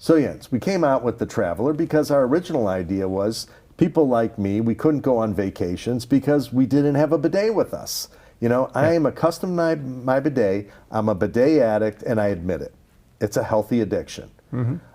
So yes, we came out with the Traveler because our original idea was people like me, we couldn't go on vacations because we didn't have a bidet with us. You know, I am accustomed to my bidet. I'm a bidet addict, and I admit it. It's a healthy addiction.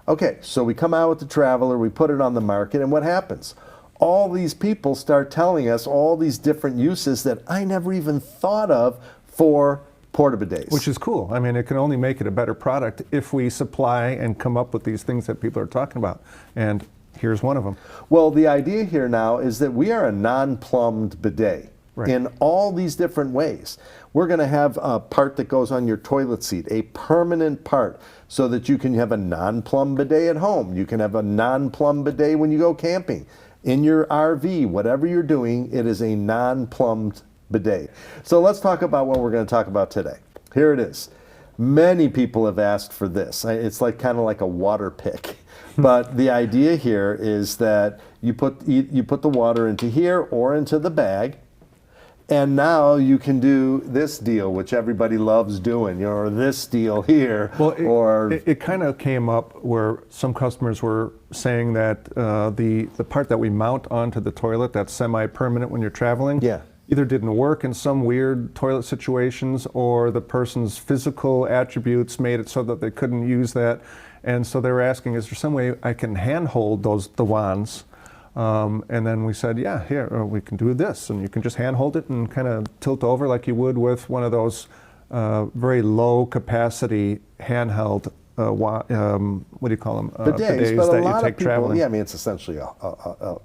Okay, so we come out with the Traveler, we put it on the market, and what happens? All these people start telling us all these different uses that I never even thought of for PortaBidets. Which is cool. I mean, it can only make it a better product if we supply and come up with these things that people are talking about. And here's one of them. Well, the idea here now is that we are a non-plumbed bidet in all these different ways. We're going to have a part that goes on your toilet seat, a permanent part, so that you can have a non-plumbed bidet at home. You can have a non-plumbed bidet when you go camping. In your RV, whatever you're doing, it is a non-plumbed bidet. So let's talk about what we're going to talk about today. Here it is. Many people have asked for this. It's like kind of like a water pick. But the idea here is that you put the water into here or into the bag, and now you can do this deal, which everybody loves doing, or this deal here. Well, it kind of came up where some customers were saying that the part that we mount onto the toilet, that's semi-permanent when you're traveling, either didn't work in some weird toilet situations, or the person's physical attributes made it so that they couldn't use that. And so they were asking, is there some way I can handhold the wands? And then we said, yeah, here, we can do this. And you can just handhold it and kind of tilt over like you would with one of those very low capacity handheld, what do you call them? Bidets, but that a lot you take of people, traveling. yeah, I mean, it's essentially,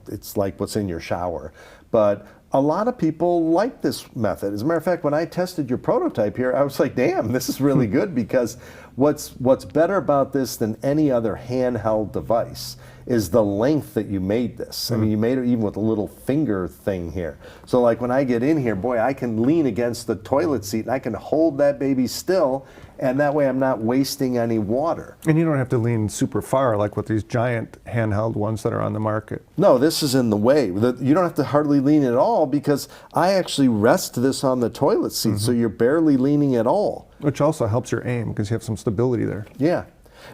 it's like what's in your shower. But a lot of people like this method. As a matter of fact, when I tested your prototype here, I was like, damn, this is really good, because what's better about this than any other handheld device is the length that you made this. I mean, you made it even with a little finger thing here. So like when I get in here, boy, I can lean against the toilet seat and I can hold that baby still, and that way I'm not wasting any water. And you don't have to lean super far like with these giant handheld ones that are on the market. No, this is in the way. You don't have to hardly lean at all, because I actually rest this on the toilet seat, so you're barely leaning at all. Which also helps your aim, because you have some stability there. Yeah.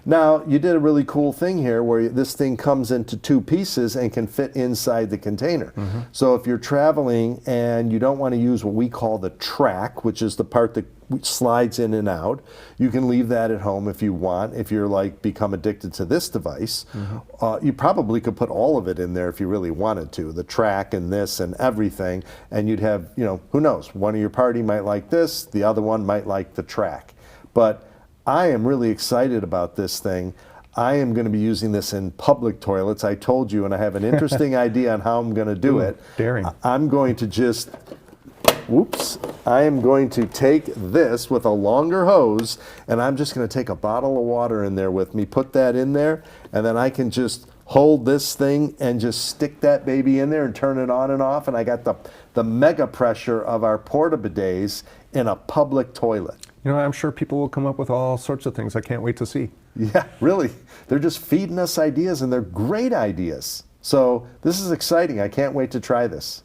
Now, you did a really cool thing here where this thing comes into two pieces and can fit inside the container. So if you're traveling and you don't want to use what we call the track, which is the part that slides in and out, you can leave that at home if you want. If you're like become addicted to this device, you probably could put all of it in there if you really wanted to, the track and this and everything, and you'd have, you know, who knows, one of your party might like this, the other one might like the track. But I am really excited about this thing. I am going to be using this in public toilets. I told you, and I have an interesting idea on how I'm going to do it. Daring. I'm going to just, I am going to take this with a longer hose, and I'm just going to take a bottle of water in there with me, put that in there, and then I can just hold this thing and just stick that baby in there and turn it on and off, and I got the mega pressure of our PortaBidets in a public toilet. You know, I'm sure people will come up with all sorts of things. I can't wait to see. Yeah, really. They're just feeding us ideas, and they're great ideas. So this is exciting. I can't wait to try this.